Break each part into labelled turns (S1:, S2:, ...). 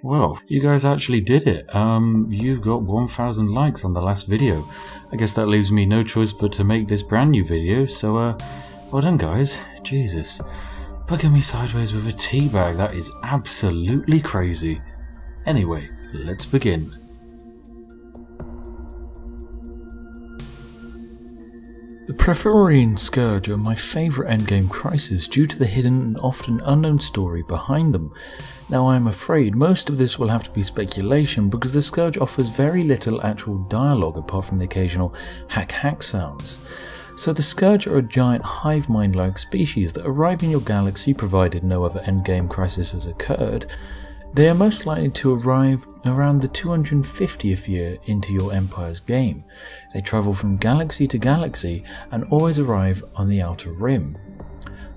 S1: Well, you guys actually did it. You got 1,000 likes on the last video. I guess that leaves me no choice but to make this brand new video, so well done guys. Jesus. Bugging me sideways with a tea bag, that is absolutely crazy. Anyway, let's begin. The Praetorian Scourge are my favourite endgame crises due to the hidden and often unknown story behind them. Now I am afraid most of this will have to be speculation because the Scourge offers very little actual dialogue apart from the occasional hack sounds. So the Scourge are a giant hive mind-like species that arrive in your galaxy provided no other endgame crisis has occurred. They are most likely to arrive around the 250th year into your Empire's game. They travel from galaxy to galaxy and always arrive on the outer rim.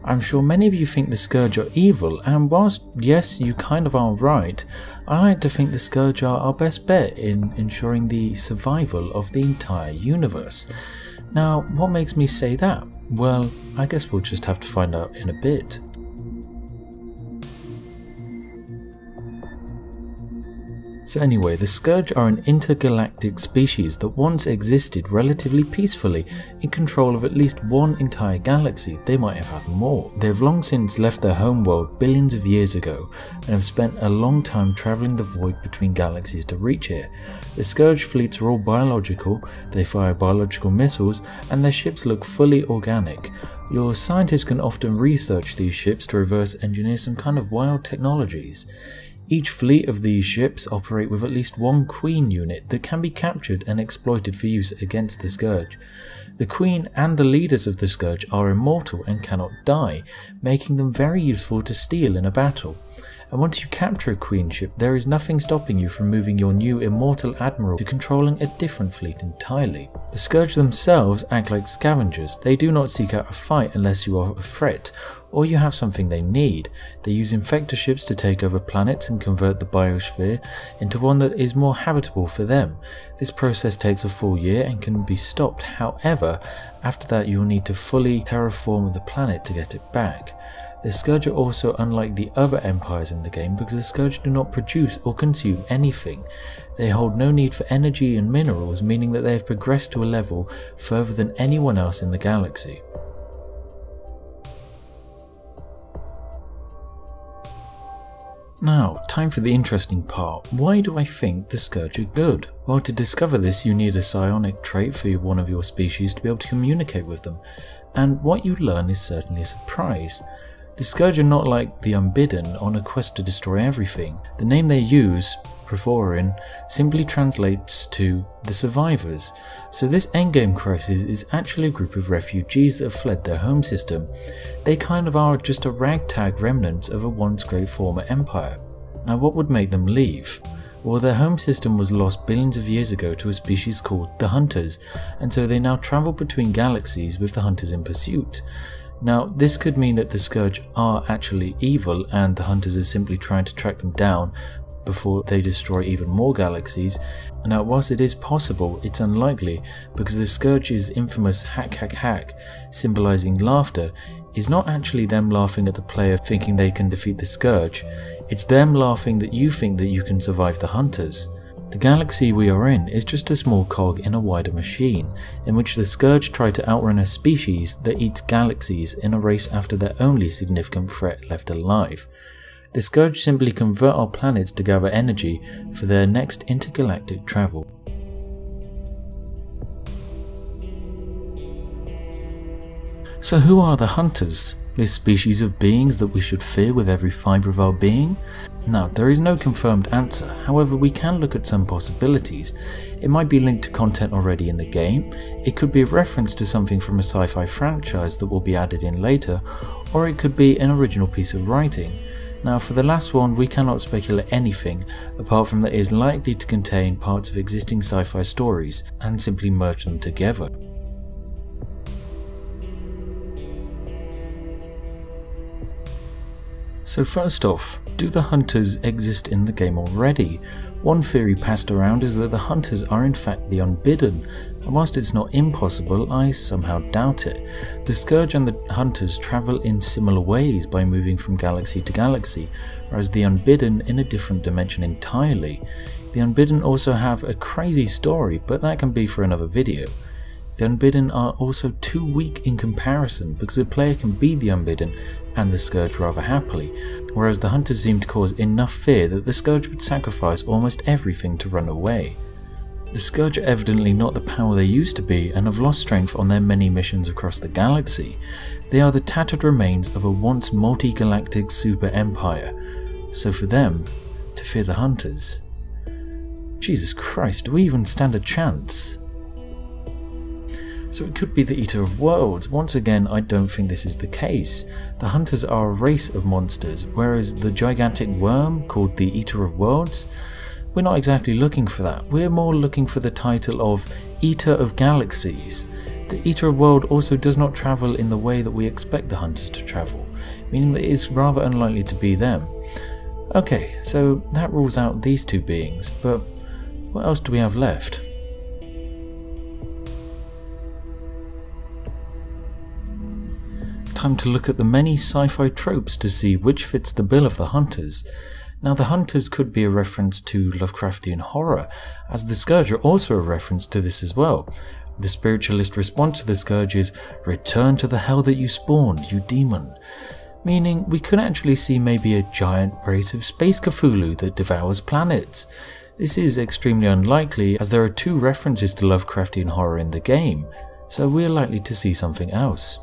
S1: I'm sure many of you think the Scourge are evil, and whilst yes, you kind of are right, I like to think the Scourge are our best bet in ensuring the survival of the entire universe. Now, what makes me say that? Well, I guess we'll just have to find out in a bit. So anyway, the Scourge are an intergalactic species that once existed relatively peacefully in control of at least one entire galaxy. They might have had more. They have long since left their homeworld billions of years ago and have spent a long time travelling the void between galaxies to reach here. The Scourge fleets are all biological, they fire biological missiles, and their ships look fully organic. Your scientists can often research these ships to reverse engineer some kind of wild technologies. Each fleet of these ships operate with at least one Queen unit that can be captured and exploited for use against the Scourge. The Queen and the leaders of the Scourge are immortal and cannot die, making them very useful to steal in a battle. And once you capture a Queen ship, there is nothing stopping you from moving your new immortal admiral to controlling a different fleet entirely. The Scourge themselves act like scavengers. They do not seek out a fight unless you are a threat, or you have something they need. They use infector ships to take over planets and convert the biosphere into one that is more habitable for them. This process takes a full year and can be stopped, however, after that you will need to fully terraform the planet to get it back. The Scourge are also unlike the other empires in the game because the Scourge do not produce or consume anything. They hold no need for energy and minerals, meaning that they have progressed to a level further than anyone else in the galaxy. Now, time for the interesting part. Why do I think the Scourge are good? Well, to discover this you need a psionic trait for one of your species to be able to communicate with them, and what you learn is certainly a surprise. The Scourge are not like the Unbidden on a quest to destroy everything. The name they use, Praetorian, simply translates to the survivors. So this endgame crisis is actually a group of refugees that have fled their home system. They kind of are just a ragtag remnant of a once great former empire. Now what would make them leave? Well, their home system was lost billions of years ago to a species called the Hunters, and so they now travel between galaxies with the Hunters in pursuit. Now, this could mean that the Scourge are actually evil and the Hunters are simply trying to track them down before they destroy even more galaxies. Now, whilst it is possible, it's unlikely because the Scourge's infamous hack, symbolizing laughter, is not actually them laughing at the player thinking they can defeat the Scourge, it's them laughing that you think that you can survive the Hunters. The galaxy we are in is just a small cog in a wider machine, in which the Scourge try to outrun a species that eats galaxies in a race after their only significant threat left alive. The Scourge simply convert our planets to gather energy for their next intergalactic travel. So who are the Hunters? This species of beings that we should fear with every fibre of our being? Now, there is no confirmed answer, however we can look at some possibilities. It might be linked to content already in the game, it could be a reference to something from a sci-fi franchise that will be added in later, or it could be an original piece of writing. Now for the last one we cannot speculate anything, apart from that it is likely to contain parts of existing sci-fi stories, and simply merge them together. So first off, do the hunters exist in the game already? One theory passed around is that the hunters are in fact the unbidden, and whilst it's not impossible, I somehow doubt it. The Scourge and the hunters travel in similar ways by moving from galaxy to galaxy, whereas the unbidden in a different dimension entirely. The unbidden also have a crazy story, but that can be for another video. The unbidden are also too weak in comparison because a player can be the unbidden and the Scourge rather happily, whereas the hunters seem to cause enough fear that the Scourge would sacrifice almost everything to run away. The Scourge are evidently not the power they used to be and have lost strength on their many missions across the galaxy. They are the tattered remains of a once multi-galactic super empire, so for them to fear the hunters. Jesus Christ, do we even stand a chance? So it could be the Eater of Worlds. Once again, I don't think this is the case. The hunters are a race of monsters, whereas the gigantic worm called the Eater of Worlds, we're not exactly looking for that. We're more looking for the title of Eater of Galaxies. The Eater of World also does not travel in the way that we expect the hunters to travel, meaning that it is rather unlikely to be them. Okay, so that rules out these two beings, but what else do we have left? Time to look at the many sci-fi tropes to see which fits the bill of the hunters. Now the hunters could be a reference to Lovecraftian horror, as the Scourge are also a reference to this as well. The spiritualist response to the Scourge is, "Return to the hell that you spawned, you demon." Meaning we could actually see maybe a giant race of space Cthulhu that devours planets. This is extremely unlikely as there are two references to Lovecraftian horror in the game, so we're likely to see something else.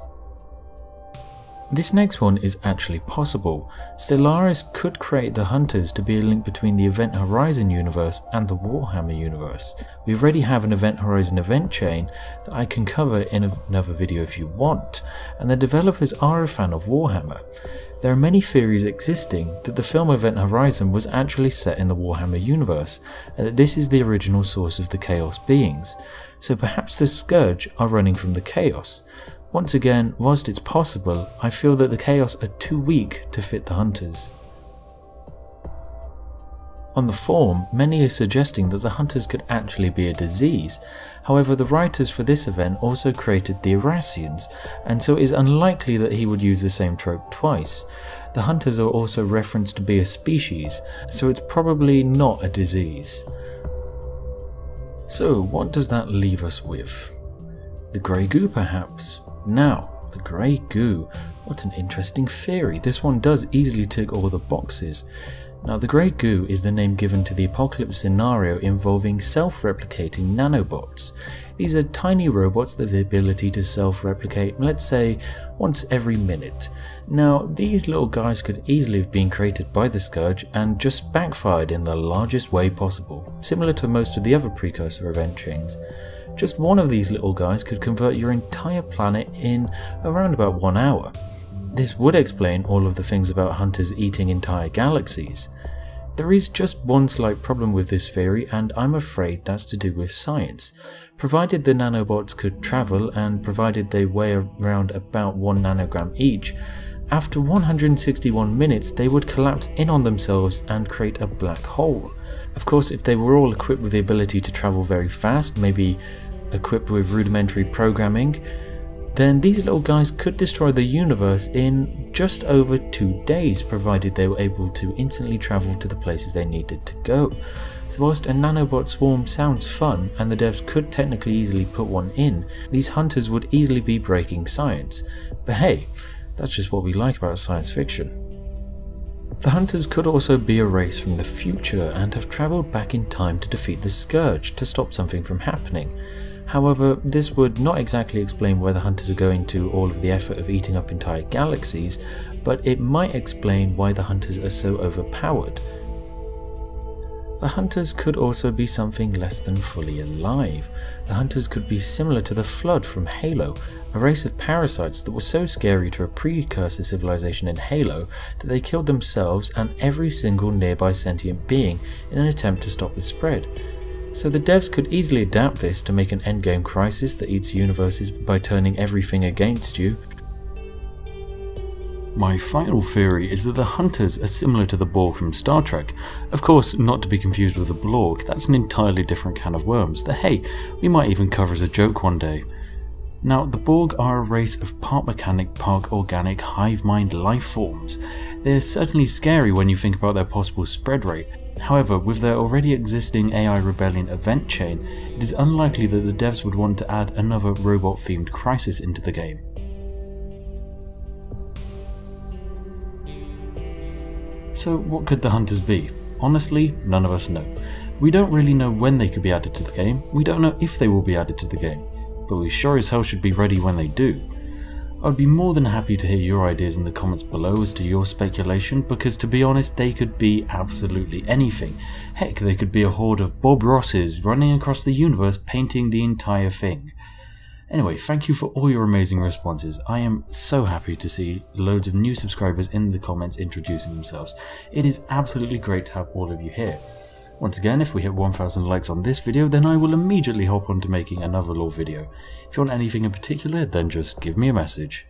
S1: This next one is actually possible. Stellaris could create the hunters to be a link between the Event Horizon universe and the Warhammer universe. We already have an Event Horizon event chain that I can cover in another video if you want, and the developers are a fan of Warhammer. There are many theories existing that the film Event Horizon was actually set in the Warhammer universe, and that this is the original source of the Chaos beings, so perhaps the Scourge are running from the Chaos. Once again, whilst it's possible, I feel that the Chaos are too weak to fit the hunters. On the forum, many are suggesting that the hunters could actually be a disease. However, the writers for this event also created the Irasians, and so it is unlikely that he would use the same trope twice. The hunters are also referenced to be a species, so it's probably not a disease. So what does that leave us with? The grey goo perhaps? Now, the grey goo. What an interesting theory. This one does easily tick all the boxes. Now, the grey goo is the name given to the apocalypse scenario involving self-replicating nanobots. These are tiny robots that have the ability to self-replicate, let's say, once every minute. Now, these little guys could easily have been created by the Scourge and just backfired in the largest way possible, similar to most of the other precursor event chains. Just one of these little guys could convert your entire planet in around about 1 hour. This would explain all of the things about hunters eating entire galaxies. There is just one slight problem with this theory, and I'm afraid that's to do with science. Provided the nanobots could travel, and provided they weigh around about 1 nanogram each, after 161 minutes they would collapse in on themselves and create a black hole. Of course, if they were all equipped with the ability to travel very fast, maybe equipped with rudimentary programming, then these little guys could destroy the universe in just over 2 days, provided they were able to instantly travel to the places they needed to go. So whilst a nanobot swarm sounds fun, and the devs could technically easily put one in, these hunters would easily be breaking science. But hey, that's just what we like about science fiction. The hunters could also be a race from the future and have travelled back in time to defeat the Scourge to stop something from happening. However, this would not exactly explain why the hunters are going to all of the effort of eating up entire galaxies, but it might explain why the hunters are so overpowered. The hunters could also be something less than fully alive. The hunters could be similar to the Flood from Halo, a race of parasites that were so scary to a precursor civilization in Halo that they killed themselves and every single nearby sentient being in an attempt to stop the spread. So the devs could easily adapt this to make an endgame crisis that eats universes by turning everything against you. My final theory is that the Hunters are similar to the Borg from Star Trek. Of course, not to be confused with the Blorg, that's an entirely different can of worms that, hey, we might even cover as a joke one day. Now, the Borg are a race of part mechanic, part organic, hive mind life forms. They're certainly scary when you think about their possible spread rate. However, with their already existing AI Rebellion event chain, it is unlikely that the devs would want to add another robot-themed crisis into the game. So what could the Hunters be? Honestly, none of us know. We don't really know when they could be added to the game, we don't know if they will be added to the game, but we sure as hell should be ready when they do. I'd be more than happy to hear your ideas in the comments below as to your speculation, because to be honest, they could be absolutely anything. Heck, they could be a horde of Bob Rosses running across the universe painting the entire thing. Anyway, thank you for all your amazing responses. I am so happy to see loads of new subscribers in the comments introducing themselves. It is absolutely great to have all of you here. Once again, if we hit 1000 likes on this video, then I will immediately hop on to making another lore video. If you want anything in particular, then just give me a message.